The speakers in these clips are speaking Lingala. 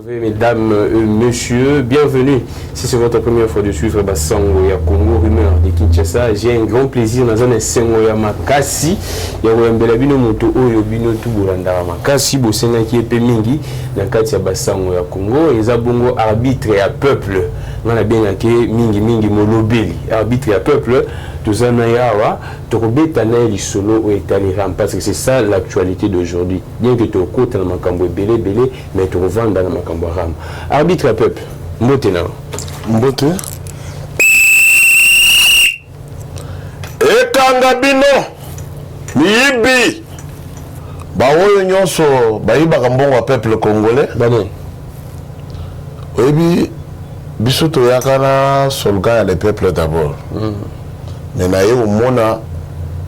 Mesdames, messieurs, bienvenue. Si c'est votre première fois de suivre Bassango ya Congo Rumeur de Kinshasa, j'ai un grand plaisir dans un Sengo ya Makasi. Ya Wembela bino moto oyo bino tuburanda Makasi bosenga ki epe mingi na kati ya Bassango ya Congo, eza bongo arbitre ya peuple. On a bien que mingi molobeli, arbitre ya peuple. Tozana yawa tokobeta na lisolo o etaliram parce que c'est ça l'actualité d'aujourd'hui. Bien que tu côté na makambo belé mais tu revends dans makambo ram. Arbitre à peuple. Mbote na. Mbote. Ekanga bino. Miibi. Ba oyo nyonso bayiba kambongo peuple congolais. Bane. Oyebi biso to yakana solga le peuple d'abord. Mais naye omona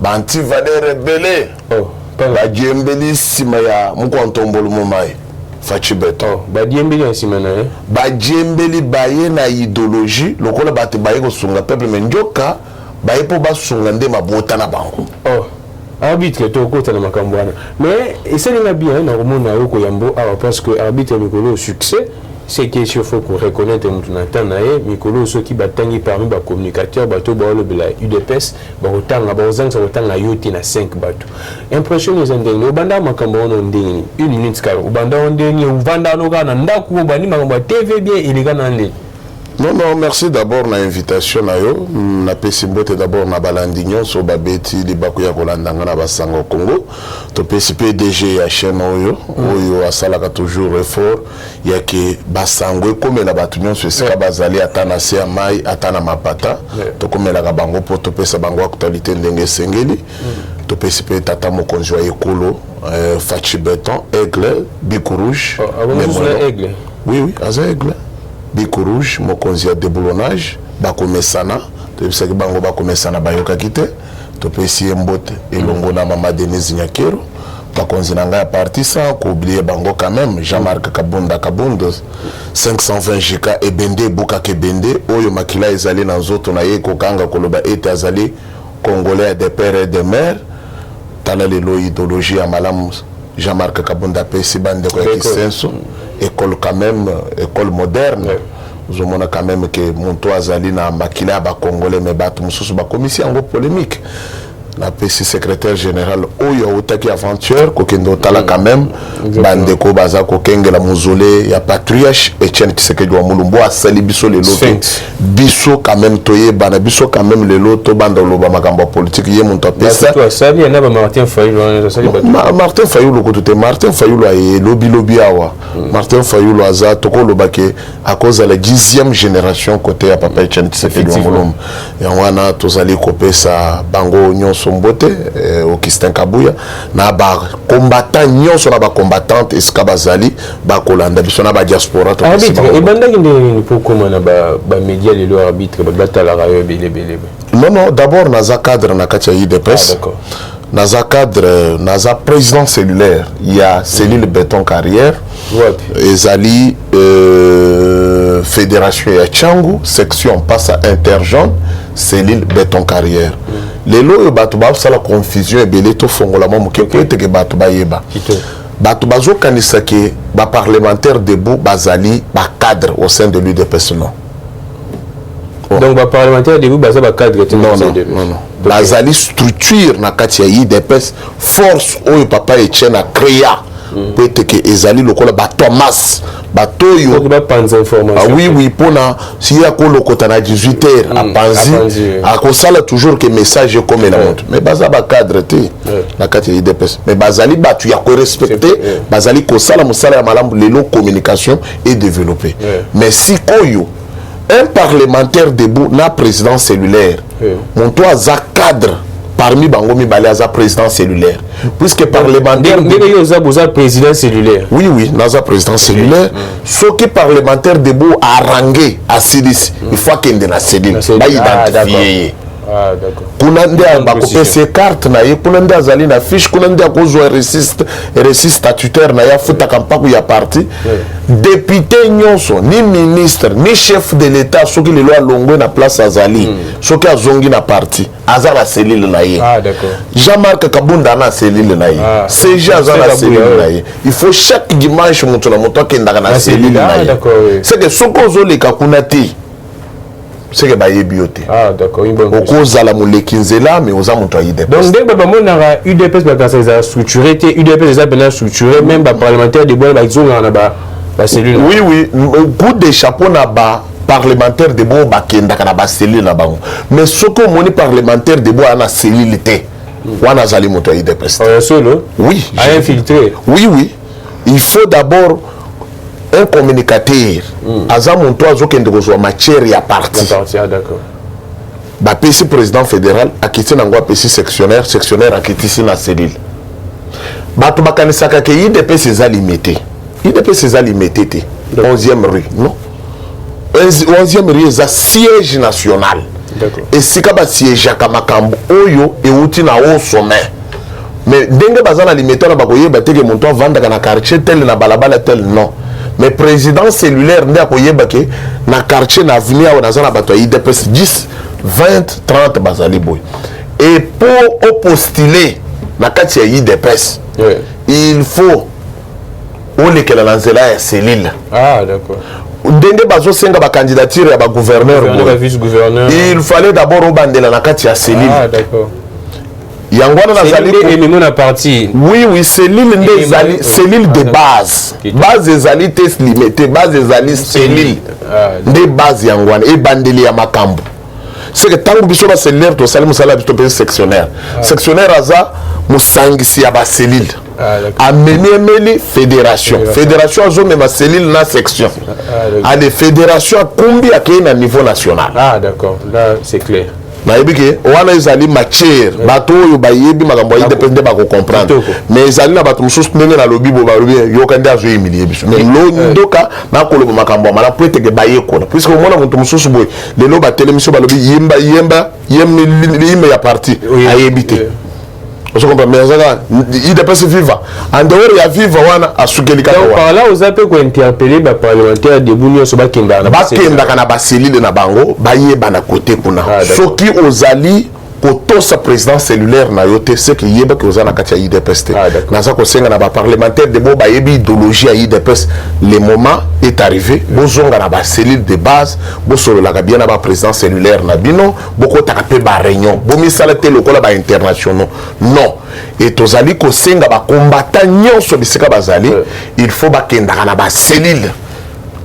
banti valeur rebelle. Oh, la djembeli sima ya mukontombolo momai. Fachi beton. Ba djembeli sima na ye. Ba djembeli baye na idéologie, lokola bate baye ko sunga peuple menjoka, baye po ba sunga nde mabota na bango. Oh. Arbitre to kota na makambo wana. Mais essaye na bien na komona yo ko yambo parce que arbitre mikolo succès. C'est qu'il faut reconnaître que Mikolo ceux qui battent parmi les communicateurs bateau le UDPS autant la yoti na 5 bateaux. Impression les indénies au banda makambo ndeni 1 minute car au banda ndeni au banda no kana ndaku bani makambo TV bien il est nande. Non, merci d'abord na invitation na yo. Na pesi mbote d'abord na balandignon so babeti li bakuya kolandanga na basango Congo. To pesi PDG ya chaîne oyo asalaka toujours effort ya ke basango komela batunyon so esika bazali atana se mai atana mapata. To komela ka bango po to pesa bango actualité ndenge sengeli. To pesi pe tata mokonzi wa ekolo Fachi Beton Aigle Bico Rouge. Aigle. Oui, aza Aigle. Bico Rouge, mokonzi ya déboulonnage, bakomesana, tebisaki bango bakomesana bayoka kite, topesi mbote elongo na mama Denise Nyakero, bakonzi nanga ya parti sans oublier bango quand même, Jean-Marc Kabundo, 520 JK ebende buka kebende, oyo makila ezali na nzoto na ye kokanga koloba ete azali congolais des pères et des mères, tala lelo idéologie ya malamu Jean-Marc Kabunda pesi bande ko kisenso école quand même école moderne nous avons quand même que monto azali na makila ba congolais mais batu mususu ba commission ngo polémique la PC secrétaire général oyo otaki aventure ko kendo tala quand même bande ko baza ko kengela muzole ya patriarche Etienne Tshisekedi wa Mulumbu asali biso le loto biso quand même toye bana biso quand même le loto banda loba makambo politique ye monto pesa toi ça bien na Martin Fayulu Martin Fayulu ko tout Martin Fayulu ay lobby awa Martin Fayulu aza toko lobake à cause de la 10e génération côté ya papa Etienne Tshisekedi wa Mulumbu ya wana tozali ko pesa bango nyonso mbote au Kistin Kabuya na ba combattant nyonso na ba combattante eska bazali ba kolanda biso na ba diaspora to arbitre et banda ngende pour comment na ba média le arbitre ba batala rayo belé. Non d'abord naza cadre na katia IDPS naza cadre naza président cellulaire il y a cellule béton carrière ezali fédération ya Tchangu section passe interjeune cellule béton carrière lelo yo bato ba sala confusion ebele to fongola moke ko eteke bato ba yeba bato bazo kanisa ke ba parlementaire debout bazali ba cadre au sein de l'UDPS non. Donc ba parlementaire debout baza ba cadre non. Bazali structure na kati ya UDPS force oyo papa Etienne a créé peut-être que ezali lokola ba Thomas batoyo ba panza information oui pona si ya ko lokota na 18h a panzi a ko sala toujours que message comme la montre mais baza ba cadre te na kati ya IDPS mais bazali batu ya ko respecter bazali ko sala musala ya malambu lelo communication et développer mais si koyo un parlementaire debout na président cellulaire mon toi za cadre parmi bango mibale aza président cellulaire puisque parlementaire président cellulaire oui naza président cellulaire ce qui parlementaire debout arrangé à Silis il faut qu'il ait na cellule ba identifier Ah, d'accord. Kuna nde bakopesa carte na ye, kuna nde azali na fiche, kuna nde akozwa récit statutaire na ye afutaka mpaku ya parti. Député nyonso, ni ministre, ni chef de l'État, soki lelo alongwe na place azali, soki azongi na parti, aza na selile na ye. Ah, d'accord. Jean-Marc Kabunda na selile na ye. CG aza na selile na ye. Il faut chaque dimanche mutu na mutu akendaka na selile na ye. C'est que soko ozoleka kuna te. C'est que bayebi yo te. Ah, d'accord. Okozala moleki nzela mais oza mutu ayide. Donc dès que bamona UDPS bakasa structuré, UDPS eza bien structuré, même ba parlementaire de bois bazonga na ba cellule. Oui, oui, coup de chapeau na ba parlementaire de bois bakendaka na ba cellule na bango. Mais soko moni parlementaire de bois na cellule te. Wana zali mutu ayide peste. Solo? Oui. À infiltrer. Oui, oui. Il faut d'abord un communicateur. Aza monto azokende kozwa matière ya parti. Ah, d'accord. Ba PC président fédéral akiti na ngwa PC sectionnaire akiti na cellule. Bato bakanisaka ke IDPS eza limité. IDPS eza limité te. 11e rue, non? 11e rue eza siège national. D'accord. Et sika ba siège ya makambo oyo euti na au sommet. Mais denge bazana limité na bakoyeba te ke monto avanda na quartier tel na balabala tel non. Mais président cellulaire nde akoyeba ke na quartier na avenue awo nazana bato IDPS 10 20 30 bazali boy. Et pour postuler na kati ya IDPS, il faut olekela na nzela ya cellule. Ah, d'accord. Ndenge bazo senga ba candidature ya ba gouverneur, vice-gouverneur. Il fallait d'abord obandela na kati ya cellule. Ah, d'accord. Yangwana na zali élément na partie. Oui, oui, cellule nde zali cellule de base. Base ezali test limité, base ezali cellule. Nde base yangwana e bandeli ya makambo. C'est que tant que biso ba cellulaire to sali musala biso pe sectionnaire. Sectionnaire aza musangisi ya ba cellule. Ameni fédération. Fédération azo même cellule na section. Allez, fédération kumbi akei na niveau national. Ah, d'accord. Là, c'est clair. nayebi ke wana ezali matière bato oyo bayebi makambo ya IDPS nde bakocomprendre mais ezali na bato mosusu ndenge nalobi bo balobi yoka nde azoyemilie biso mais londoka nakoloba makambo ya malamu po eteke bayekola puisque omona moto mosusu boye lelo batelemi so balobi yembe ya parti ayebi te on se comprend mais ça IDPS viva en dehors ya viva wana asukelika donc par là aux appels ko interpeller ba parlementaire de bunyo so bakenda na ba cellule na bango bayeba na côté kuna soki ozali kotosa président cellulaire na yote c'est que yeba que ozana kati ya IDPS te naza ko senga na ba parlementaire de bo bayebi idéologie ya IDPS le moment est arrivé bozonga na ba cellule de base bo solo la bien na ba président cellulaire na bino boko takape ba réunion bo misala te lokola ba internationaux non et tozali ko senga ba combattant nyonso bisika bazali il faut bakenda na ba cellule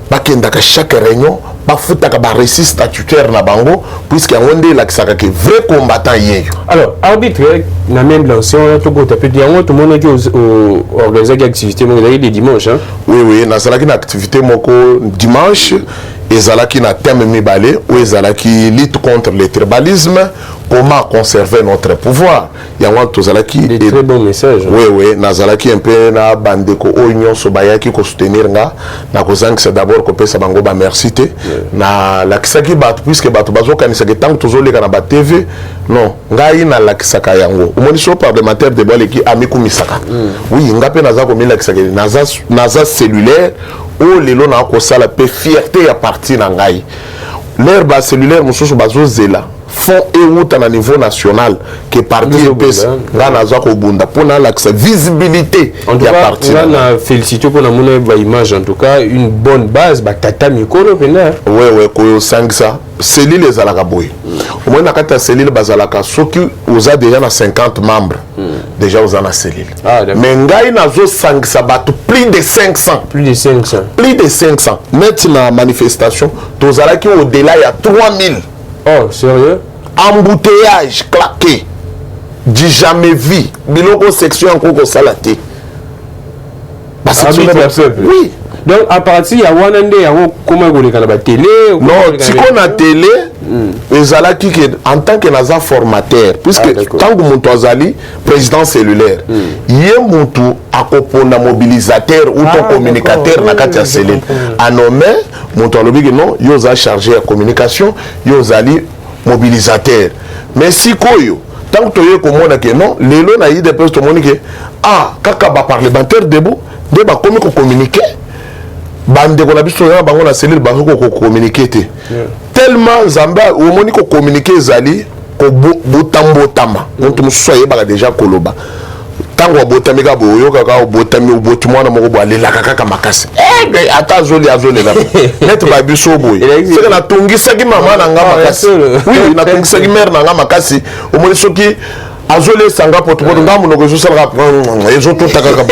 bakenda ka chaque réunion bafutaka ba récit statutaire na bango puisque yango nde elakisaka ke vrai combattant yeyo. Alors arbitre na même l'ancien to ko taper yango to mona ki organiser activité mo les dimanche hein. Oui oui nazalaki na activité moko dimanche ezalaki na thème mibale ou ezalaki lutte contre le tribalisme, comment conserver notre pouvoir. Yango tozalaki des très bons messages. Oui oui nazalaki un peu na bandeko oignon so bayaki ko soutenir nga na kozangisa d'abord ko pesa bango ba merci te na lakisaki bato puisque bato bazokanisa ke tant tozoleka na ba TV non ngai na lakisaka yango omoni so parlementaire de boleki amiku misaka oui ngape naza ko milakisa ke naza cellulaire o lelo na ko sala pe fierté ya parti na ngai leur ba cellulaire mususu bazozela fond et à niveau national que parti EPS naza ko bunda pour na l'accès visibilité ya parti na féliciter pour la monnaie image en tout cas une bonne base ba tata mikolo pena ouais ko sangisa cellule les alaka boy au moins na kata cellule bazalaka soki oza déjà na 50 membres déjà oza na cellule mais ngai nazo sangisa bato plus de 500 net na manifestation tozalaki au delà ya 3000. Oh sérieux? Embouteillage claqué du jamais vu biloko section en cours salaté oui donc à partir ya wanande ya comment ko lekana ba télé non tiko na télé ezalaki que en tant que naza formateur puisque tant que monto azali président cellulaire yé monto akopona mobilisateur ou ton communicateur na kati ya cellule anommé monto alobi que non yo za chargé ya communication yo zali mobilisateur mais sikoyo tant que tu komona que non lelo na IDPS to moni que kaka ba parlementaire debout de ba komi ko communiquer bande ko na biso na bango na cellule ba ko communiquer te tellement zamba o moni ko communiquer zali ko botama donc musoye ba déjà koloba tango botami ka boyo kaka botami botumwana moko bo alela kaka makasi ata azoli la net ba biso boy c'est que na tongisa ki mama na nga makasi oui na tongisa ki mère na nga makasi o moni soki azole sanga poto nga monoko zo sala ezo to takaka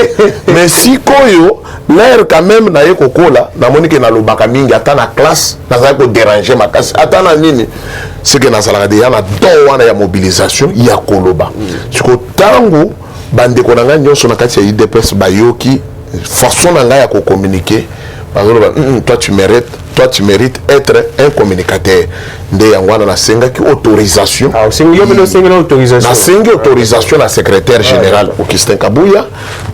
mais si koyo l'air quand même na ye kokola na moni ke na lobaka mingi ata na classe na za ko déranger makasi ata na nini c'est que na sala de ya na do wana ya mobilisation ya koloba siko tango bande ko nanga nyonso na kati ya IDPS bayoki façon nanga ya ko communiquer toi tu mérites être un communicateur nde yangwana na senga ki autorisation autorisation na secrétaire général Augustin Kabuya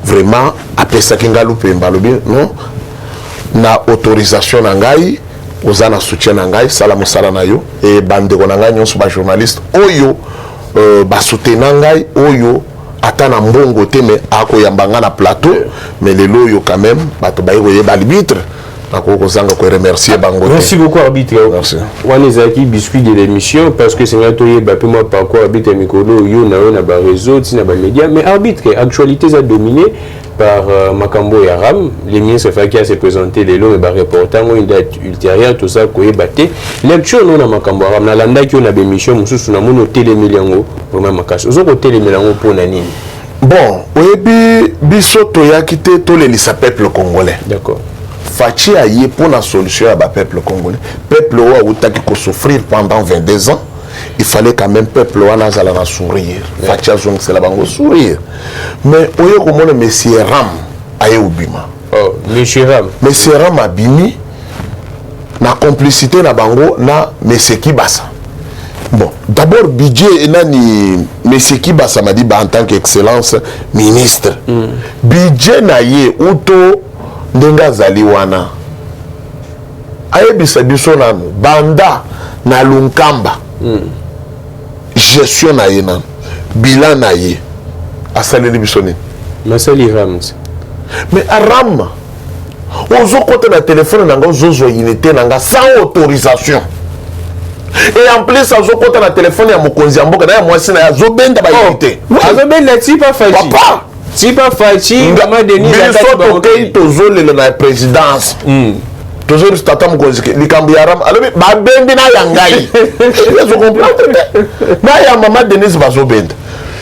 vraiment apesa kingalu pemba lobi non na autorisation na ngai ozana soutien na ngai sala mosala na yo et bande ko nanga nyonso ba journaliste oyo ba soutenir ngai oyo ata na mbongo te mais akoyambanga na plateau mais lelo yo quand même bato bayi koyeba arbitre nakozanga ko remercier bango. Merci beaucoup arbitre. Merci. Wanezaki biscuit de l'émission parce que c'est là toyeba pe moi parcours arbitre mikolo yo na ba réseau tina ba média mais arbitre actualité ça dominé par Makambo Yaram les ministres Fakia s'est présenté les lots et ba reportant une date ultérieure tout ça koyeba te lecture non na Makambo Yaram na landa ki on a émission mususu na mono télé millions vraiment makasi ozo ko télé millions pour na nini. Bon oyebi biso toyaki te tolelisa peuple congolais. D'accord. Fachi a yé pour la solution à peuple congolais. Peuple qui souffrir pendant 22 ans. Il fallait quand même peuple a sourire. Fachi a c'est la bango sourire. Mais oye comme le monsieur Ram a ubima. Oh, monsieur Ram. Monsieur Ram a bimi na complicité na bango na monsieur Kibasa. Bon, d'abord budget nani monsieur Kibasa m'a dit en tant qu'excellence ministre. Budget na yé auto ndenga zali wana ayebisa biso nanu banda na lunkamba gestion na ye nanu bilan na ye asaleli biso nini masali rams mais aram ozokota na téléphone nanga ozozwa unité nanga sans autorisation et en plus azokota na téléphone ya mokonzi ya mboka na ya mwasi na azobenda ba unité azobenda ti pas faji papa si pas fachi ngama denis tozolela na présidence tozoli tata mokonzi likambo ya ram alobi babembi na ya ngai ezo comprendre na ya mama denis bazobenda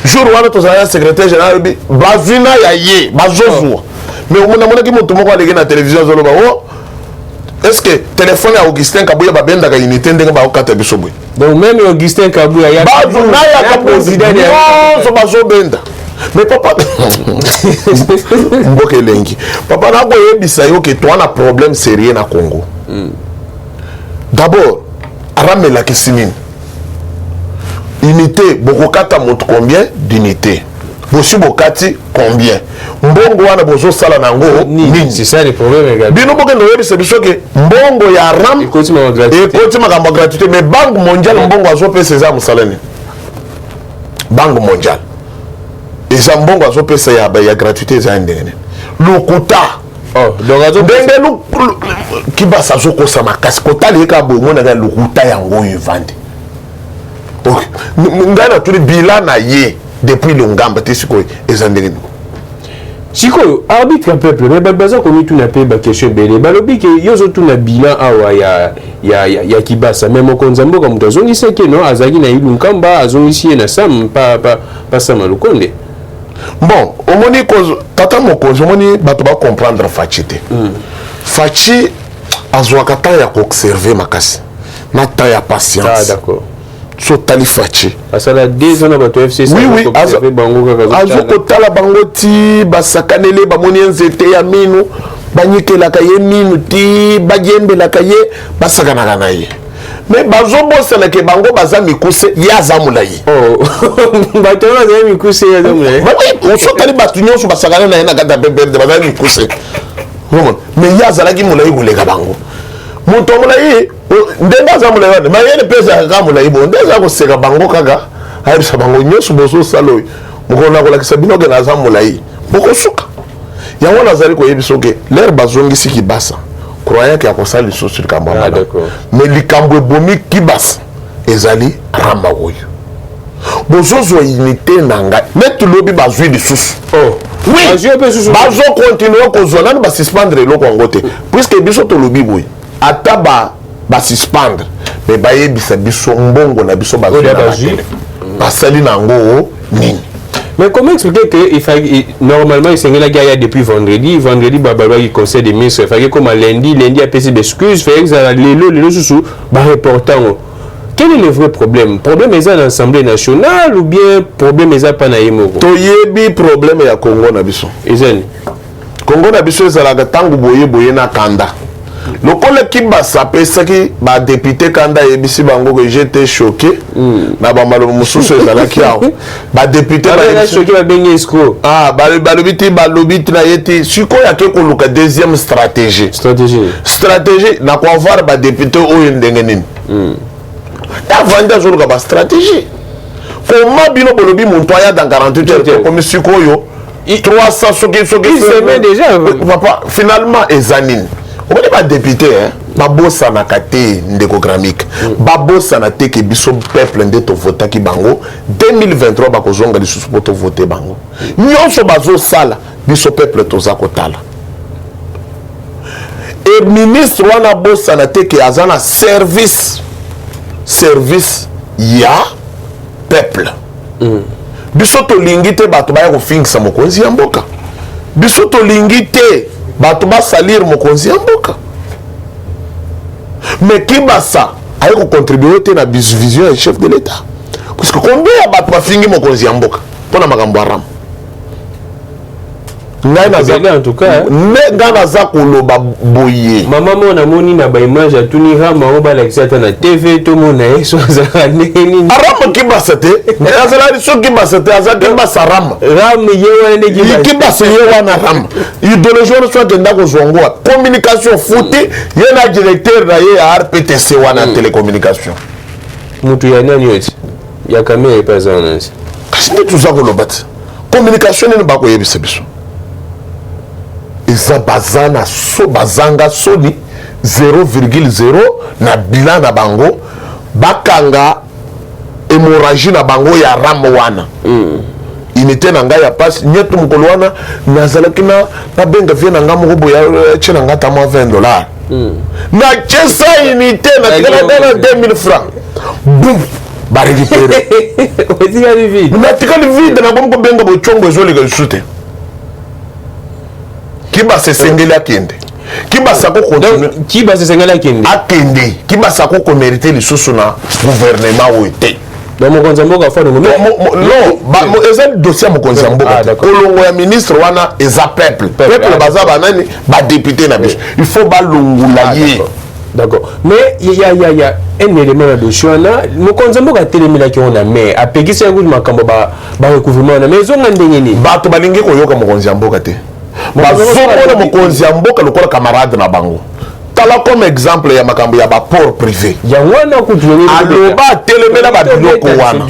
jour wana tozala ya secrétaire général alobi bazwi na ya ye bazozwa mais omonaki moto moko aleki na télévision azoloba o est-ce que téléphone ya Augustin Kabuya babendaka unité ndenge baokata biso boye donc même Augustin Kabuya ya bazuna ya président nyonso bazobenda mais papa mboke lengi papa na boyebisa yo ke toi na problème sérieux na Congo d'abord aramela kesinini unité bokokata moto combien d'unité bosi bokati combien mbongo wana bozo sala nango nini c'est ça le problème également bino boke ndoyebisa biso ke mbongo ya ram ekoti makambo gratuité mais banque mondiale mbongo azopesa eza mosalani banque mondiale eza mbongo azopesa ya gratuité eza ndenge lokuta ndenge Kibasa azokosa makasi kotala eka bomonaka lokuta yango oyo evandi ngai natuli bilan na ye depuis longamba te sikoyo eza ndenge sikoyo arbitre ya peuple mais baza komi tuna pe bakestion ebele balobi ke yo ozotuna bilan awa ya Kibasa mais mokonzi ya mboka moto azongisi ke no azalaki na ilu nkamba azongisi ye na sam pa sama lukonde. Bon, omoni tata mokonzi omoni bato ba comprendre Fachi te. Fachi azwaka ta ya observer makasi. Na ta ya patience. Ah d'accord. So tali Fachi. Asala 2 ans na bato FCC observer bango kaka. Azoko tala bango ti basakanele bamoni nzete ya minu banyikelaka ye minu ti bagyembelaka ye basakanaka na ye. Mais bazobosana ke bango baza mikuse ya zamulayi. Oh. Bato baza mikuse ya zamulayi. Oui, on sotali batu nyonso basakana na ye na kata pemberde baza mikuse. Mais ya zalaki mulayi koleka bango. moto molai ndenge aza molai wana ma yene mpe ezalaka molai bo nde aza koseka bango kaka ayebisa bango nyonso bozosala oyo mokolo na kolakisa bino ke naza molai bokosuka yango nazali koyebisa oke lere bazongisi kibasa croyant ke akosala lisusu likambo ya malamu mais likambo ebomi kibasa ezali rama oyo bozozwa unité na ngai neti lobi bazwi lisusu bazokontinue kozwa nani basuspendre eloko yango te puiske biso tolobi boye ata basuspendre me bayebisa biso mbongo na biso bazwi na batele basali na yango nini. Mais comment expliquer que normalement il s'engage la depuis vendredi il conseil des ministres il fallait comme lundi a passé des excuses il fallait que ça les sous reportant. Quel est le vrai problème? Problème est à l'Assemblée nationale ou bien problème est à Panayemoko? Toyebi problème ya Congo na biso. Ezali. Congo na biso ezalaka tangu boye na kanda. Lokola Kibasa pesaki ba député kanda yebisi bango que j'étais choqué na ba malo mususu ezalaki awo. Ba député ba choqué ba bengi escroc. Ah ba lobiti na yeti siko ya ke koluka deuxième stratégie na ko voir ba député oyo ndenge nini. T'as vendu à stratégie. Comment bino bolobi montoya dans 48 heures comme sikoyo 300 il se déjà papa finalement ezanine. On est pas député hein. Babosa na kate ndeko gramique. Babosa na teke biso peuple ndeto vota ki bango 2023 bakozonga lisusu poto voter bango. Nyonso bazo sala biso peuple toza kotala. Et ministre wana bosa na teke azana service ya peuple. Biso to lingite bato baya ko fingisa mokonzi ya mboka. Biso to lingite bato ba salir mokonzi ya mboka. Mais Kibasa a contribué à la vision du chef de l'État. Parce que combien de bato ba fingi mokonzi ya mboka pona makambo aram. En tout cas, maman mon amoni na ba image a tuni rama o ba l'exata na TV to mona eso za nini arama kibasate azala so kibasate azaka basarama ram yewa ne kibasa yewa na ram idéologie on soit de ndako zongoa communication fouti yena directeur na ye RPTC wana télécommunication mutu ya nani yote ya kamera epasa nansi kasi nde tuzako lobat communication ne ba ko yebisa biso eza bazana so bazanga soni 0,0 na bilan na bango bakanga hémorragie na bango ya ram wana inité na ngai ya passe nyetu mukolo wana nazalaki na benga vie na ngamo ko boya chena ngata mo $20 na chesa unité na tikala 2000 francs boum ba récupérer otikali vide na tikali vide na bomko benga bo chongo ezoli ga sute Kibasa sengeli akende. Kibasa ko continue. Kibasa sengeli akende. Akende. Kibasa ko mériter lisusu na gouvernement oité. Donc mokonzi mboka fa ngo non, eza dossier mokonzi mboka. Kolongo ya ministre wana eza peuple. Peuple baza banani ba député na biso. Il faut balongula ye. D'accord. Mais il y a un élément de dossier là, mokonzi mboka telemila ki on a mais apekisa yango makambo ba recouvrement na maison ngandenge ni. Bato balingi koyoka mokonzi mboka te. Bazomona mokonzi ya mboka lokola camarade na bango. Tala comme exemple ya makambo ya ba port privé. Ya wana kutuweni aloba telemela ba biloko wana.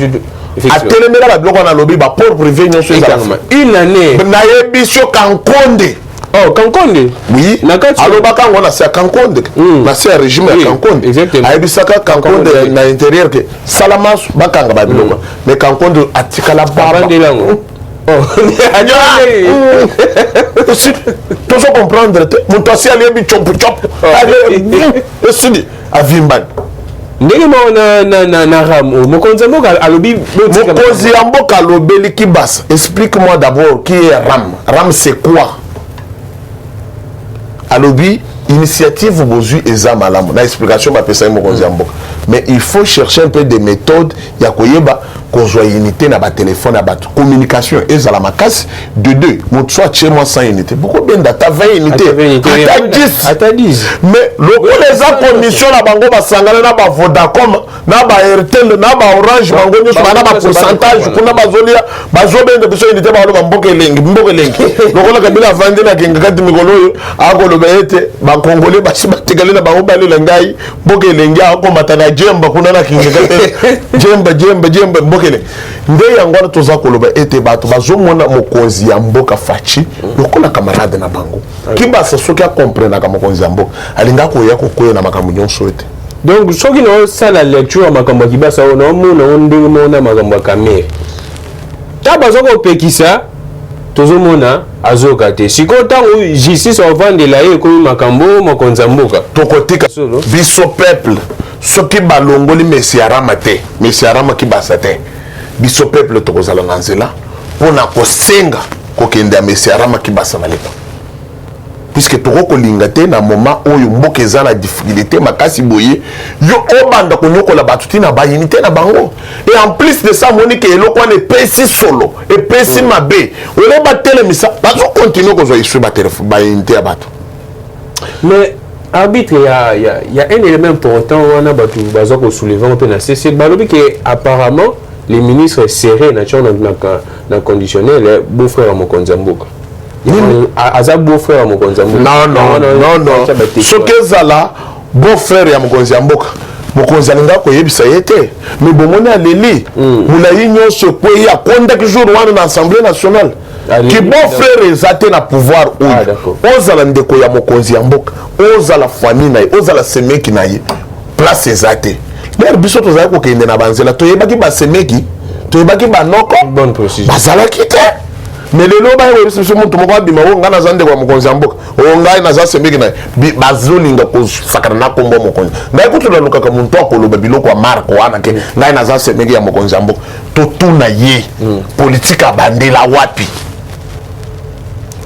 Atelemela ba biloko wana lobi ba port privé nyonso ezala. Une année na yebiso Kankonde. Oh Kankonde. Oui. Aloba kango na sia Kankonde. Na sia régime ya Kankonde. Exactement. Ayebisaka Kankonde na intérieur que Salamas bakanga ba biloko. Mais Kankonde atikala baba. Oh, tu peux comprendre, mon dossier a bien chop chop. Allez, avimban. Na ram mokonzi mboka alobi mokonzi mboka lobeli Kibasa. Explique-moi d'abord qui est ram. Ram c'est quoi? Alobi initiative bozu eza malamu. Na explication ba pesa mokonzi mboka. Mais il faut chercher un peu des méthodes ya koyeba kozwa unité na ba téléphone na bato communication ezala makasi de deux moto soit chez moi sans unité pourquoi bien data 20 unité ata 10 mais lokola eza commission na bango basangana na ba Vodacom na ba Airtel na ba Orange bango nyonso na ba pourcentage kuna bazolia bazobenda biso unité ba lo mboka elengi lokola kabila vandi na kenga kati mikolo oyo akoloba ete ba congolais basi batikali na bango balela ngai mboka elengi akomata na jemba kuna na kinga kati jemba mbokele nde yango wana toza koloba ete bato bazomona mokonzi ya mboka faci lokola camarade na bango kibasa soki akomprendaka mokonzi ya mboka alinga koya kokoya na makambo nyonso ete donc soki naosala lecture ya makambo ya kibasa oyo naomona o ndenge mona makambo ya kamere ta baza kopekisa tozomona azoka te sikoyo ntango justice ovandela ye ekomi makambo mokonzi ya mboka tokotika biso peuple soki balongoli mesi arama te mesi arama kibasa te biso peuple tokozala na nzela mpona kosenga kokende ya mesi arama kibasa na lepa puisque tokokolinga te na moment oyo mboka eza na difficulté makasi boye yo obanda konyokola bato tina baunité na bango et en plus de ça moni ke eloko wana epesi solo epesi mabe ole batelemisa bazokontinue kozwa isue baunité ya bato mais arbitre il y a un élément important wana bato baza kosoulever mpe na cc balobi ke apparemment les ministres serrés na conditionnel beau-frère ya mokonzi ya mboka aza beau-frère ya mokonzi ya mboka non soki ezala beau-frère ya mokonzi ya mboka mokonzi alinga koyebisa ye te mais bomoni aleli molai nyonso ekwei akondaki jour wana na assemblée nationale ki beau-frère eza te na pouvoir oyo ozala ndeko ya mokonzi ya mboka ozala famille na ye ozala semeki na ye place eza te mer biso tozali kokende na banzela toyebaki basemeki toyebaki banoko bazalaki te mais lelo bayebisa biso moto moko abima oyo ngai naza ndeko ya mokonzi ya mboka oyo ngai naza semeki na ye bazolinga kosakana na kombo ya mokonzi ngai kutu nalukaka moto akoloba biloko ya marke wana ke ngai naza semeki ya mokonzi ya mboka totuna ye politike abandela wapi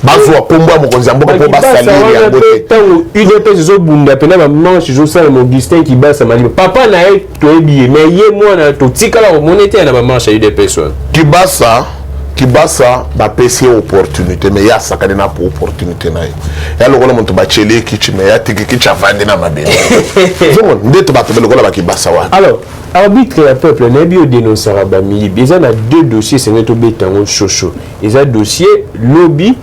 bazwa kombo ya mokonzi ya mboka mpo basaliri yango te ntango udps ezobunda mpena bamanche ezosalama augustin kibasa maliba papa na ye toyebi ye mais ye mwana totikala komona ete ya na bamanche ya udps wana kibasa bapesi ye opportunité mais ye asakani na po opportunité na ye ya lokola moto baceli ye kici mais yatiki kici avandi na mabele zongo ndete bato belokola bakibasa wana alors arbitre ya peuple nayebi odénoncera bamiyibi eza na deux dossiers senge tobeta yango shosho eza dossier lobby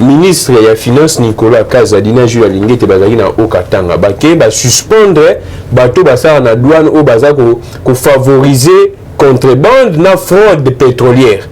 ministre ya finance Nicolas Kazadi na juge alingi ete bazalaki na okatanga bake basuspendre bato basala na douane oyo baza kofavoriser contrebande na fraude pétrolière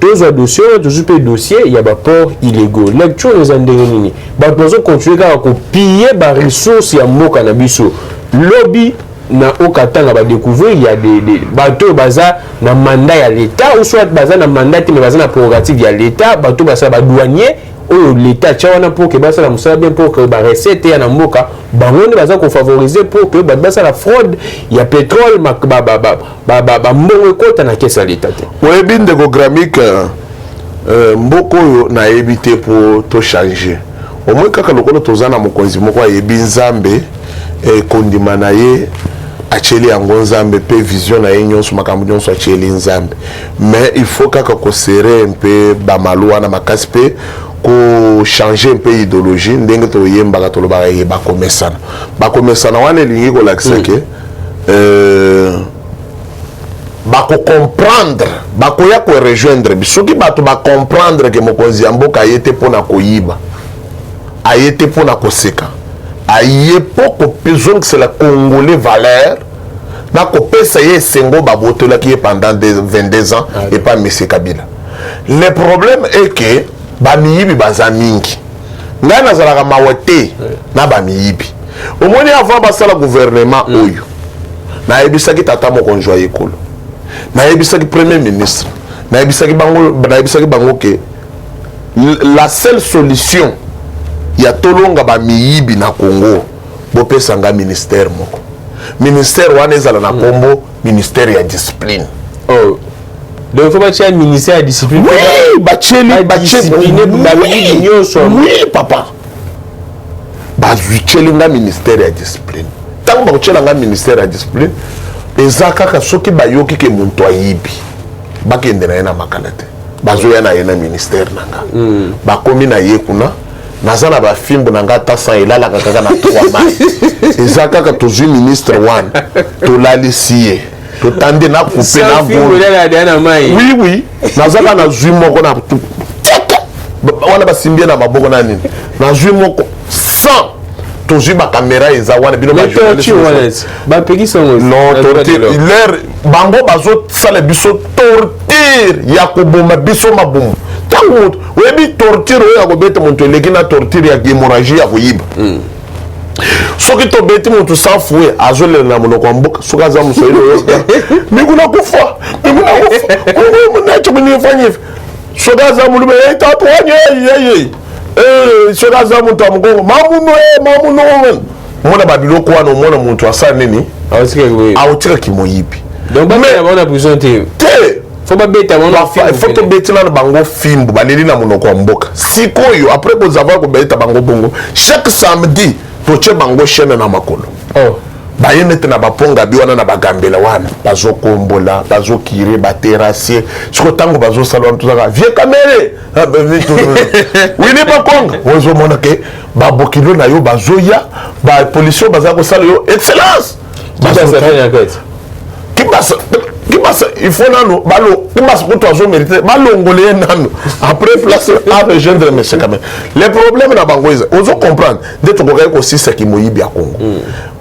tozwa dossier oyo tozwi mpe dossier ya baport illégaux lecture eza ndenge nini bato bazokontinue kaka kopille baresource ya mboka na biso lobby na okatanga badécouvrir il y a des bateaux baza na mandat ya l'état ou soit baza na mandat mais baza na prérogative ya l'état bateaux basa ba douanier oyo l'état tia wana pour que basa la musala bien pour que ba recette ya na mboka bango nde baza ko favoriser pour que basa la fraude ya pétrole ba mbongo ekota na kesa l'état te oyebi ndeko gramique mboko oyo nayebi te po to changer au moins kaka lokolo toza na mokonzi moko ayebi nzambe kondima na ye acheli yango nzambe pe vision na ye nyonso makambo nyonso acheli nzambe mais il faut kaka kosere mpe bamalu wana makasi mpe kochange mpe idéologie ndenge toyembaka tolobaka ye bakomesana wana elingi kolakisa ke bakocomprendre bakoya korejoindre bisoki bato bacomprendre ke mokonzi ya mboka aye te mpona koyiba aye te mpona koseka aye po kopezongisela congolais valeur na kopesa ye esengo babotelaki ye pendant 22 ans et pas monsieur Kabila. Le problème est que bamiyibi baza mingi ngai nazalaka mawa te na bamiyibi omoni avant basala gouvernement oyo nayebisaki tata mokonzi ya ekolo nayebisaki premier ministre nayebisaki bango ke la seule solution ya tolonga bamiyibi na Congo bopesa nga ministère moko ministère wana ezala na kombo ministère ya discipline. Oh, donc il faut bâtir un ministère de discipline. Oui, bâtir oui, papa. Bâtir un ministère de discipline. Tant que tu as un ministère de discipline, eza kaka soki bayoki ke muntu ayibi bakende na ye na makala te bazoya na ye na ministère nanga bakomi na ye kuna naza na bafimbu na nga ata san elalaka kaka na 3 mai eza kaka tozwi ministre wana tolalisi ye totande na coupe na oui oui naza kaka nazwi moko na wana basimbie na maboko na nini nazwi moko 100 tozwi bakamera eza wana bino bango bazosala biso torture ya koboma biso mabumu ntango moto oyebi torture oyo ya kobeta moto eleki na torture ya hémorragie ya koyiba soki tobeti moto sans fouet azolela na monoko ya mboka soki aza moswahili oyo mikuna kufa munachominifanyife soki aza molume tatwanye soki aza moto ya mokongo mamuno omona babiloko wana omona moto asala nini aotikaki moyibi faut tobetela na bango fimbu baleli na monoko ya mboka sikoyo après bozava kobeta bango bongo chaque samedi totie bango chaîne na makolo baye nete na baponga bi wana na bagambela wana bazokombola bazokire baterrassier siko ntango bazosala wana tozaka vie kamere wini bakonga ozomona ke babokilo na yo bazoya bapolisi oyo baza kosala yo excellence kibasa il faut nano balo kibasa ko tozo mériter balongole ye nano après place à rejoindre monsieur quand même les problèmes na bango eza ozo comprendre de to kokai ko sisa ki moyibi ya Congo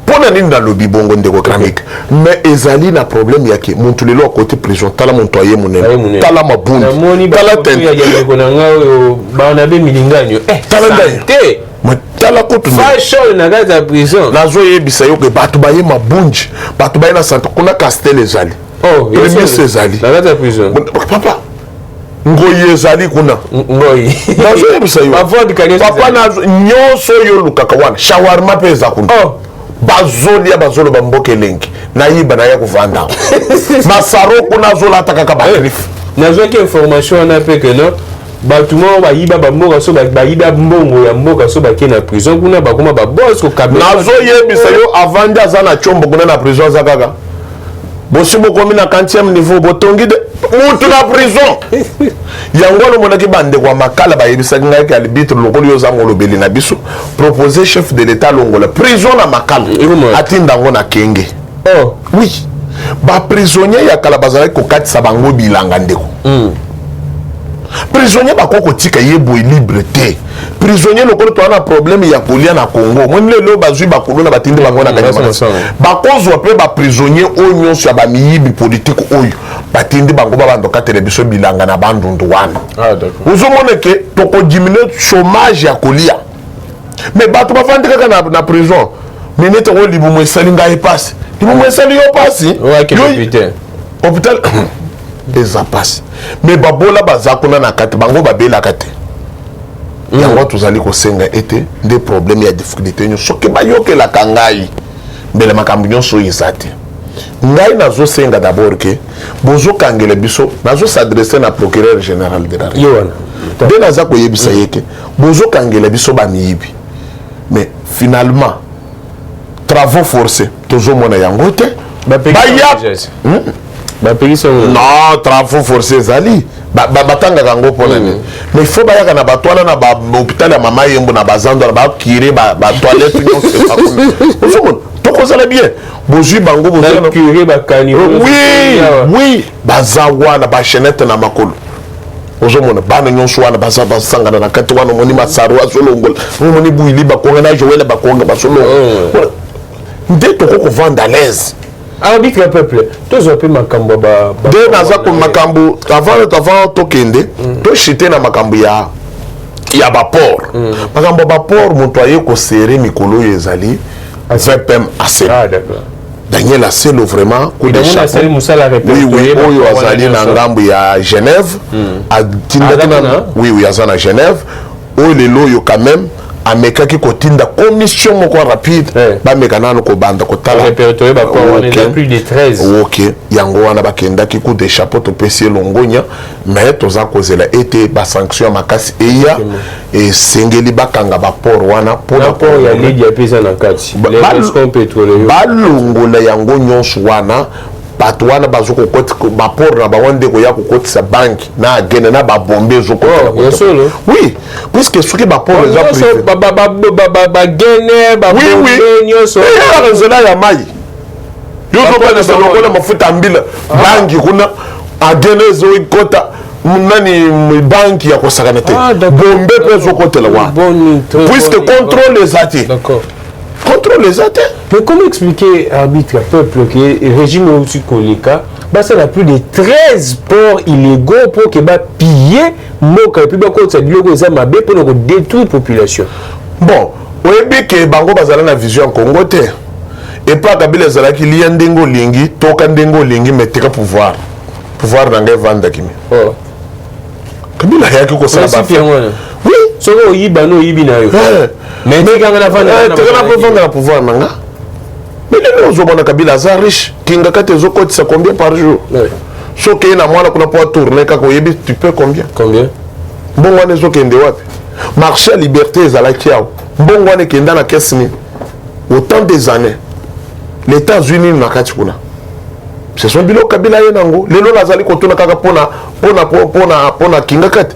pona nini na lobi bongo ndeko kramik mais ezali na problème yake muntu lelo à côté prison tala muntu aye munene tala mabundi tala tente ya ndeko na ngao ba na be milinganyo tala ndai tala kutu fashion na gaza prison nazo yebisa yo ke batu baye mabunji batu baye na santa kuna castel ezali premier sezali na gaza prison papa ngoyi ezali kuna ngoyi nazo yebisa yo papa nazo nyonso yo lukaka wana shawarma pe eza kuna bazolia bazolo bamboke lengi nayiba na ya kuvanda masaro kuna zola takaka bagrif nazo ki information na pe que non batuma bayiba bamboka so bayiba mbongo ya mboka so bakena prison kuna bakoma baboss ko kabela nazo yebisa yo avant d'aza na chombo kuna na prison za kaka bosi bokomi na 40e niveau botongi de mutu na prison yango lo monaki bande kwa makala bayebisa ngai ke arbitre lokoli yo zango lobeli na biso proposer chef de l'état longola prison na makala atinda ngo na kenge oui ba prisonnier ya kala bazala ko katisa bango bilanga ndeko prisonnier bakoko tika yebo libre te prisonnier lokolo to na problème ya kolia na Congo mon lelo bazui bakolo na batindi bango na kanyama bakozwa pe ba prisonnier oyo nyonso ya ba miyibi politique oyo batindi bango ba bandoka television bilanga na bandundu wana uzomona ke toko diminuer chômage ya kolia mais bato bafandi kaka na prison minute ko libu mwesali ngai passe libu mwesali yo passe hôpital eza passe mais babola bazakuna na kati bango babelaka te yango tozali kosenga ete nde problème ya difficulté nyonso soki bayokelaka ngai mbele makambo nyonso eza te ngai nazosenga d'abord ke bozokangela biso nazosadresse na procureur général de la République nde naza koyebisa ye ke bozokangela biso bamiyibi mais finalement travaux forcés tozomona yango te non travaux forcés ezali batangaka yango mpona nini mais il faut bayaka na batwana na bahôpital ya mama yembo na bazando na bakire batoilette nyonso ozomona tokozala bien bozwi bango oui baza wana bachenete na makolo ozomona bana nyonso wana baza basangana na kati wana omoni masaro azolongola omoni bwili bakonga na joele bakonga basolongola nde tokokovanda à l'aise arbitre peuple tozo pe makambo ba de naza ko makambo avant tokende to chité na makambo ya ba port makambo ba port moto aye ko serrer mikolo ezali VPM assez d'accord Daniel Asselo vraiment coup de chapeau oui oyo azali na ngambo ya Genève oui azana Genève oyo lelo yo quand même amekaki kotinda commission moko rapide bameka nanu kobanda kotala répertorier ba port on est plus de 13 OK yango wana bakendaki coup de chapeau topesi elongonya mais toza kozela ete ba sanction makasi eya esengeli bakanga ba port wana pona port ya lidi ya pesa na kati les pétroliers balongola yango nyonso wana bato wana bazokokoti baport na bango ndeko ya kokotisa banki na agene na babombe ezokotisa oui puisque soki baport eza privé bagene babombe nyonso nzela ya mai yozokanisa lokola mafuta mbila banki kuna agene ezoikota nani banki ya kosakana te bombe mpe ezokotela wana puisque contrôle eza te contrôle les athées. Mais comment expliquer, arbitre, peuple, que le régime au-dessus Kolika, ça a plus de 13 ports illégaux pour que piller, moka, et puis pour détruire la population. Bon, oui, bien que Bango Bazala na vision en Congo, et pas Kabila Zala qui lie un dengo lingi, toka dengo lingi, mais t'es pouvoir. Pouvoir dans les ventes qui oh. Kabila a qui ça oui. So yiba no yibina yo. Mais tu as la pouvoir nanga. Mais les gens ont Kabila za riche, kinga kate zo kotisa combien par jour? So ke na mwana kuna po tourner ka ko yebi tu peux combien? Combien? Bon wana zo kende wapi? Marché liberté ezala kiao. Bon wana kenda na kesni. Autant des années. Les États-Unis na kati kuna. Ce sont bilo Kabila yenango. Lelo nazali kotuna kaka pona kinga kate.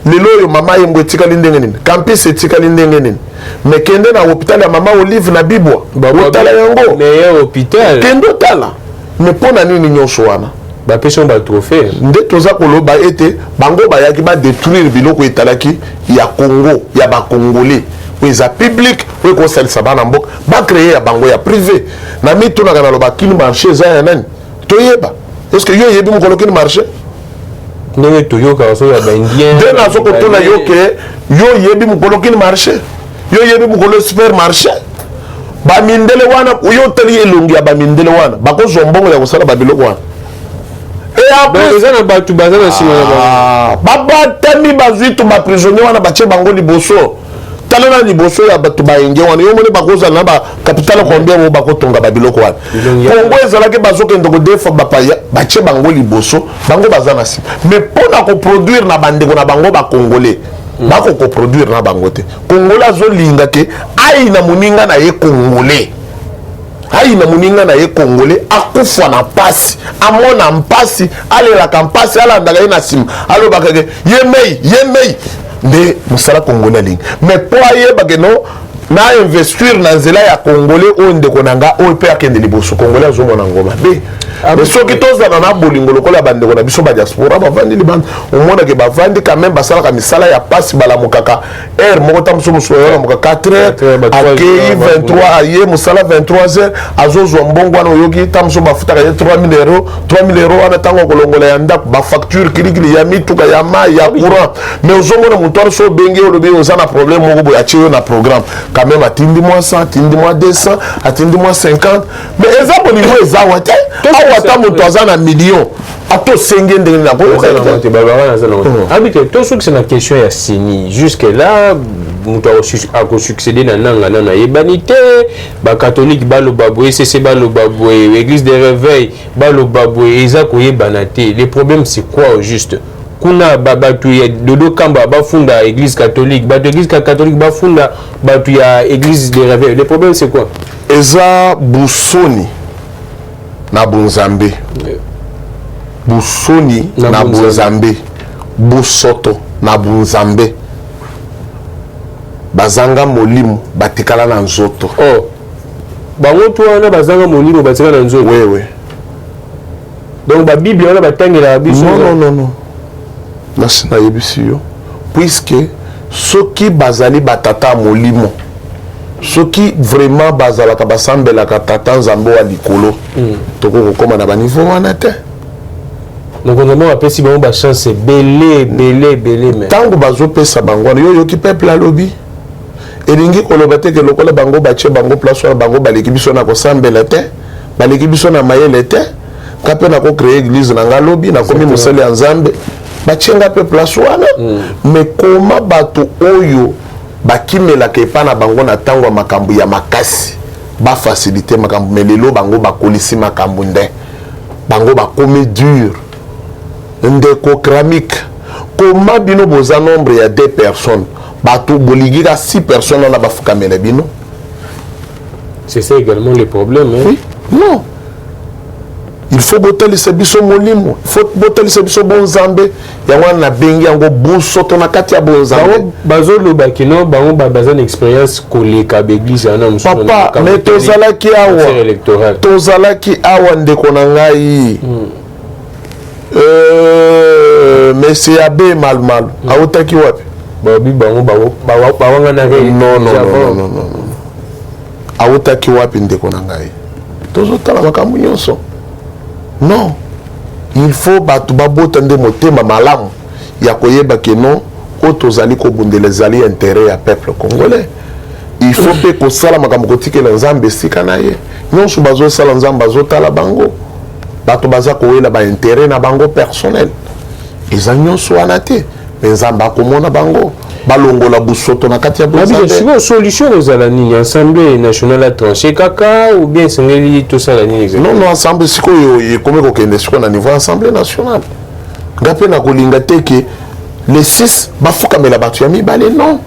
Lelo yo mama yembo etikali ndenge nini campus etikali ndenge nini mais kende na hôpital ya mama Olive na Bibwa otala yango meilleur hôpital kendo tala mais pona nini nyonso wana ba pesa ba trophée nde toza koloba ete bango bayaki ba détruire biloko etalaki ya Congo ya ba congolais weza public we ko salisa bana mboka ba créer ya bango ya privé na mituna kana loba kini marché za ya nani toyeba est-ce que yo yebi mukolo kini marché ndenge toyoka so ya baindien nde nazo kotuna yo ke yo yebi mukolo kini marché yo yebi mukolo supermarché bamindele wana yo teli elongi ya bamindele wana bakozwa mbongo ya kosala babiloko wana eza na bato baza na nsima na babatami bazwi to baprisonnier wana batie bango liboso tala na liboso ya bato baenge wana yo moni bakozala na bacapitale combien mo bakotonga babiloko wana kongo ezalaki bazokende kodefa bapaya batie bango liboso bango baza na nsima mais mpona koproduire na bandeko na bango bacongolais bakokoproduire na bango te congolais azolinga ke ai na moninga na ye congolais ai na moninga na ye congolais akufa na mpasi amona mpasi alelaka mpasi alandaka ye na nsima alobaka ke ye mei nde mosala congolais alingi mais po ayebake no na investir na nzela ya congolais oyo ndeko na nga oyo mpe akende liboso congolais azomona ngoma be mais soki tozala na bolingo lokola bandeko na biso badiaspora bavandi libanda omonake bavandi quand même basalaka misala ya pasi balamukaka heure moko ta mosusu alamuka 4 heures akei 23 aye mosala 23 heures azozwa mbongo wana oyoki ta mosusu bafutaka ye 3000 euros wana ntango kolongola ya ndako bafacture kilikili ya mituka ya mai ya courant mais ozomona moto wana so obengi olobi oza na problème moko boye atie yo na programme quand même atindi moi 100 atindi moi 200 atindi moi 50 mais eza bolingo eza wa te ata moto aza na million ato senge ndenge na arbitre to soki c'est na question ya seni jusque là moto akosuccéder na nanga na yebani te bacatholique baloba boye ecc baloba boye église de réveil baloba boye eza koyebana te le problème c'est quoi au juste kuna bato ya dodo kamba bafunda église catholique bato église catholique bafunda bato ya église de réveil le problème c'est quoi eza busoni na bunzambe busoni na bunzambe busoto na bunzambe bazanga molimo batikala na nzoto oh bango to wana bazanga molimo batikala na nzoto wewe donc ba bible wana batangela biso non nasina yebisi yo puisque soki bazali batata molimo soki vraiment bazalaka basambelaka tata nzambe wa likolo tokokokoma na baniveau wana te donc on apesi bango bachance belé mais ntango bazopesa bango wana yo yoki peuple alobi elingi koloba te ke lokola bango batie bango place wana bango baleki biso na kosambela te baleki biso na mayele te ka mpe na kocrée église na nga lobi nakomi mosali ya nzambe batie nga mpe place wana mais koma bato oyo bakimelaka epa na bango na ntango ya makambo ya makasi bafacilite makambo me lelo bango bakolisi makambo nde bango bakomi dur ndeko Kramik koma bino boza nombre ya 2 personnes bato bolingika 6 personnes wana bafukamela bino. C'est ça également le problème, hein? Oui, non. Il faut botter les biso molimo, il faut botter les biso bonzambe. Yango na bengi yango buso to na kati ya bonzambe. Bazo lo bakino bango bazana expérience koleka l'église ana musu. Papa, mais tozalaki awa. Tozalaki awa ndeko na ngai. Monsieur Abe mal. Autaki wapi? Babi bango bawanga na re. Non. Autaki wapi ndeko na ngai. Tozotala makambo nyonso. Non, il faut batu babota nde motema malamu ya koyeba ke non otozali ko bundele zali intérêt ya peuple congolais. Il faut pe ko sala makambo kotikela nzambe sika na ye. Nyonso bazo sala nzambe bazotala bango. Batu baza koyela ba intérêt na bango personnel. Eza nyonso wana te. Nzambe akomona bango. Balongola busoto na kati ya bonzambe. Bien solution aux alani Assemblée nationale a tranché kaka ou bien sengeli tout ça la nini. Non, Assemblée siko yo comme ko kende siko na niveau Assemblée nationale. Ngape na kolinga teke les 6 bafuka mela batu ya mibale non.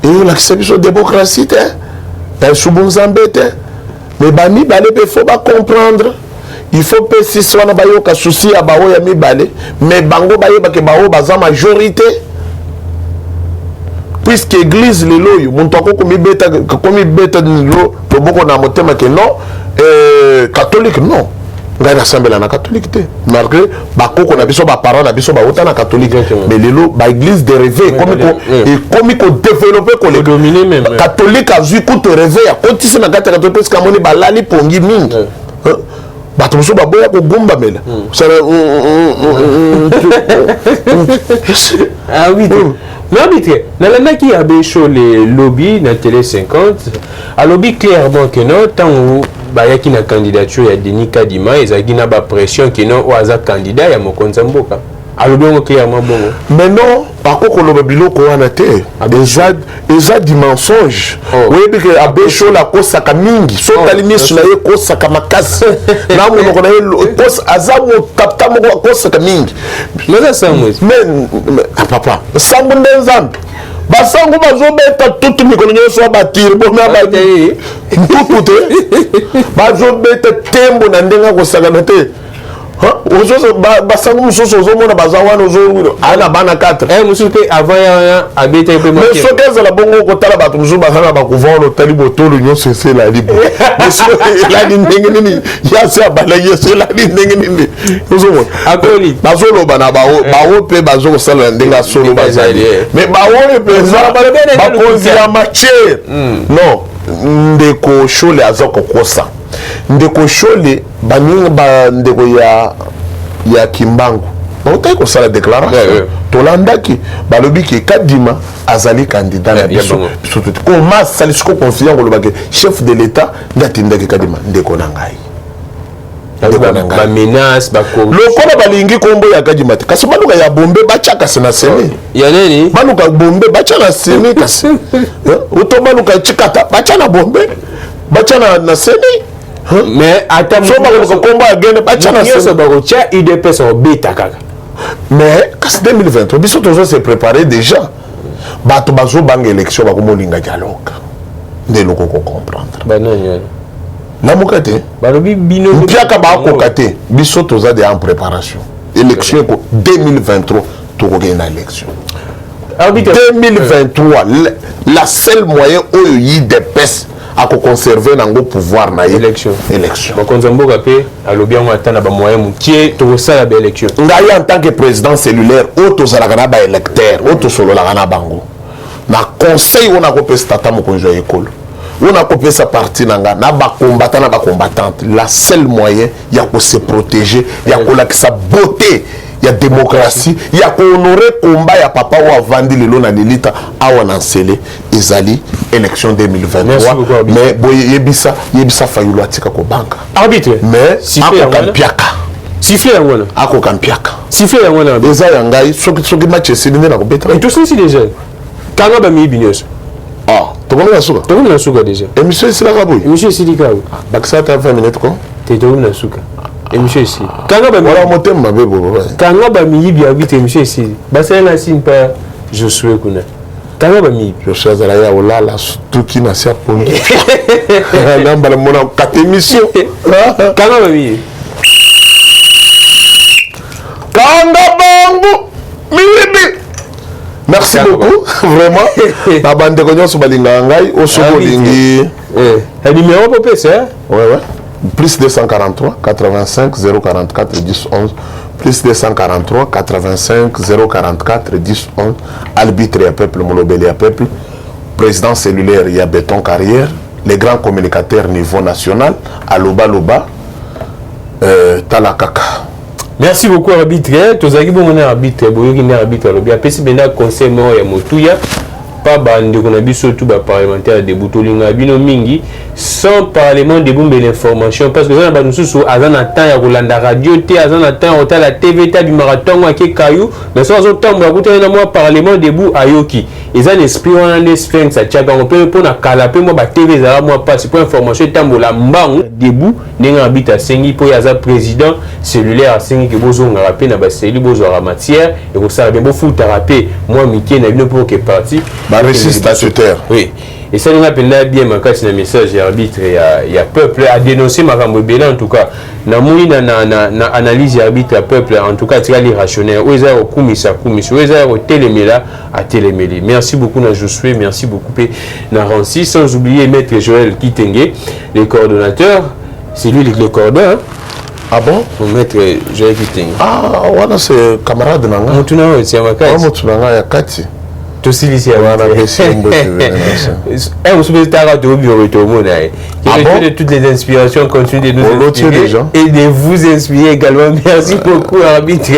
Et la kisebiso démocratie te. Ta subonzambe te. Mais ba mibale pe faut ba comprendre. Il faut pe 6 wana ba yo ka souci ya bawo ya mibale, mais bango ba yeba ke bawo baza majorité. Puisque l'église les loyaux mon temps comme bêta lo boko na motema que non catholique non ngai assemblée na catholique te malgré bakoko na biso ba parents na biso ba otana catholique mais lelo ba église de réveil comme ko développer ko le dominer même catholique azui ko te réveil a continuer na gata catholique parce que amoni balali pongi mingi bato mosusu baboya kogumba mela ah oui mais arbitre nalandaki ya besho le lobby na télé 50 a lobby clairement que non tant bayaki na candidature ya Denis Kadima ezaki na ba pression que non oaza candidat ya mokonza mboka alobi ngo clairement bongo mais non bakoko loba biloko wana te eza du mensonge oyebi ke abesho la kosaka mingi so tali miso na ye kosaka makasi na monoko na ye aza mokapita moko akosaka mingi naza samwezi mais papa sango nde nzambe basango bazobeta tutu mikolo nyonso ya batiri bomea ntutu te bazobeta tembo na ndenge akosakana te basango mosusu ozomona baza wana ana bana 4 mosusu mpe avant ya abeta mpe mais soki ezala bongo okotala bato mosusu baza na bakuvano otali botolo nyonso ese elali bo elali ndenge nini yasi abala yeso elali ndenge nini ozomona bazoloba na bawo mpe bazokosala na ndenge asolo bazali mais bawoyo mpenza bakonzi ya machere non ndeko shole aza kokosa ndeko shole baninga bandeko ya Kimbangu bautaki kosala déclaration tolandaki balobi ke Kadima azali candidat na biso koma asali siko confiant kolobaki chef de l'état ndatindaki Kadima ndeko na ngai ba menace ba lokola balingi kombo ya Kadima te kasi baluka ya bombe bachaka sena seni ya nini baluka bombe bachana seni kasi uto baluka chikata bachana bombe bachana na seni mais attends so ba ko komba agene bachana so ba ko cha IDPS o beta kaka mais kasi 2023 biso tozo se préparer déjà bato bazo banga élection ba ko molinga dialogue ndelo ko comprendre bananya na mokate balobi bino mpiaka ba ko kate biso toza de en préparation élection ko 2023 to ko gagner élection 2023 la seule moyen oyo IDPS à conserver dans le pouvoir na élection bakonza mboka pe alobi yango atana ba moyen mukie to sala ba élection ngai en tant que président cellulaire auto sala kana ba électeur auto solo la kana bango na conseil on a kopesa tata mokonzo ya école on a kopesa parti nanga na ba combattant na ba combattante la seule moyen ya ko se protéger ya ko la sa beauté ya démocratie ya ko honorer combat ya papa ou avandi lelo na lilita awa na nsele ezali élection 2023 mais boye yebisa fayulu atika ko banka arbitre mais akokampiaka siffler yango akokampiaka siffler yango eza ya ngai soki match esili nde na kobeta et tout ça c'est déjà kanga ba mi binyoso Tu connais la souka? Tu connais la souka déjà? Émission ici, la Gaboui. Émission ici, les gars. Baksa, tu as 20 minutes, quoi? Tu connais la souka. Émission ici. Quand on voilà mon thème, ma bébé. Quand on a mis bien vite, émission ici. Bassin la signe pas, je suis connais. Quand on a mis. Je suis à la Yaoula, la tout qui n'a pas pour nous. On a mon 4 émissions. Quand on a mis. Merci beaucoup, vraiment. La bande de cognon sur Balingangai, au Sobo Lingi. Le numéro pour PC, hein? Ouais. Plus 243 85 044 10 11. Plus 243 85 044 10 11. Arbitre et peuple, Molobeli à peuple. Président cellulaire, il y a Béton Carrière. Les grands communicateurs niveau national. Aloba Loba. Talakaka. Merci beaucoup, arbitre. Tous les bon arbitre, arbitre, arbitre. Bien conseil mort ya motuya. Pas bande qu'on a vu surtout parlementaire de Boutolinga bino mingi sans parlement de bombe l'information parce que ça va nous sous azana temps ya kolanda radio té azana temps ota la TV ta bi marathon wa ke kayu mais ça zo temps ba kutana moi parlement debout ayoki ils ont l'esprit on a les sphinx ça tchaka on peut pour na kala pe moi ba TV za moi pas pour information tambola mbang debout ninga habita sengi po ya za président cellulaire sengi ke bozo ngarape na ba cellule bozo ra matière et ko ça bien beau foot rapper moi miki na bino pour que parti récit statutaire. Oui. Et ça nous appelle bien ma casse un message arbitre il y a peuple à dénoncer ma Bela en tout cas. Na moui na analyse arbitre peuple en tout cas c'est irrationnel. Où est au kumisa où est au téléméla à télémélé. Merci beaucoup na Josué, merci beaucoup na Rancy sans oublier maître Joël Kitenge, les coordonnateurs, c'est lui le coordonnateur. Ah bon? Maître Joël Kitenge. Ah, voilà c'est camarade nanga. Mutuna c'est ma casse. Mutuna ya kati. Tout ce qui est de toutes les inspirations continuent de nous inspirer et de vous inspirer également. Merci beaucoup, arbitre.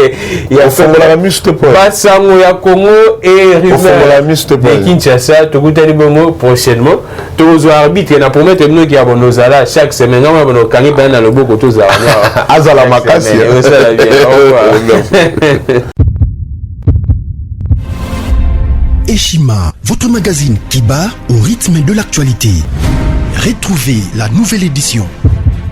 Il y a Bassango ya Congo et Rumeur de Kinshasa. Prochainement, tous les arbitres, il y a pour mettre nous qui avons nos alas chaque semaine. On va nous carrer dans le beau côté de Azala Makassi. Eshima, votre magazine qui bat au rythme de l'actualité. Retrouvez la nouvelle édition.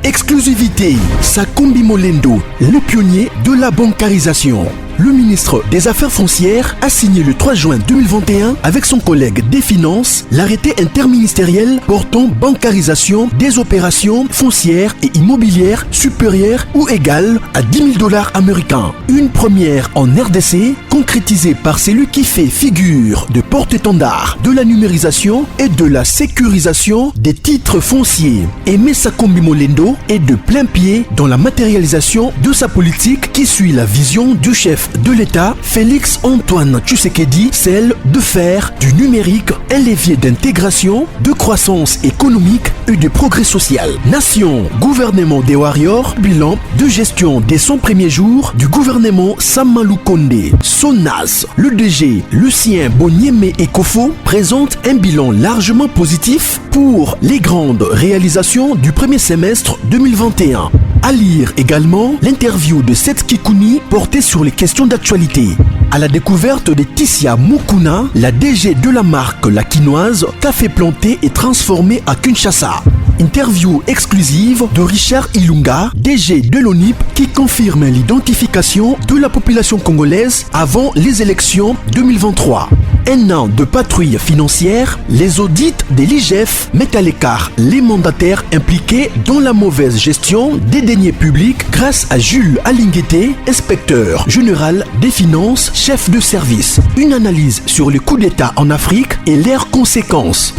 Exclusivité, Sakombi Molendo, le pionnier de la bancarisation. Le ministre des Affaires foncières a signé le 3 juin 2021 avec son collègue des Finances l'arrêté interministériel portant bancarisation des opérations foncières et immobilières supérieures ou égales à $10 000 américains. Une première en RDC concrétisée par celui qui fait figure de porte-étendard de la numérisation et de la sécurisation des titres fonciers. Aimé Sakombi Molendo est de plein pied dans la matérialisation de sa politique qui suit la vision du chef de l'État, Félix Antoine Tshisekedi, celle de faire du numérique un levier d'intégration, de croissance économique et de progrès social. Nation, gouvernement des Warriors, bilan de gestion des 100 premiers jours du gouvernement Samalou Kondé. SONAS, le DG Lucien Boniemé Ekofo présente un bilan largement positif pour les grandes réalisations du premier semestre 2021. À lire également l'interview de Seth Kikouni portée sur les questions d'actualité. À la découverte de Tissia Mukuna, la DG de la marque La Quinoise, café planté et transformé à Kinshasa. Interview exclusive de Richard Ilunga, DG de l'ONIP, qui confirme l'identification de la population congolaise avant les élections 2023. Un an de patrouille financière, les audits de l'IGF mettent à l'écart les mandataires impliqués dans la mauvaise gestion des deniers publics grâce à Jules Alinguete, inspecteur général des finances, chef de service. Une analyse sur les coups d'État en Afrique et leurs conséquences.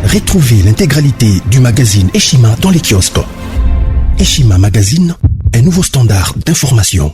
Retrouvez l'intégralité du magazine Eshima dans les kiosques. Eshima Magazine, un nouveau standard d'information.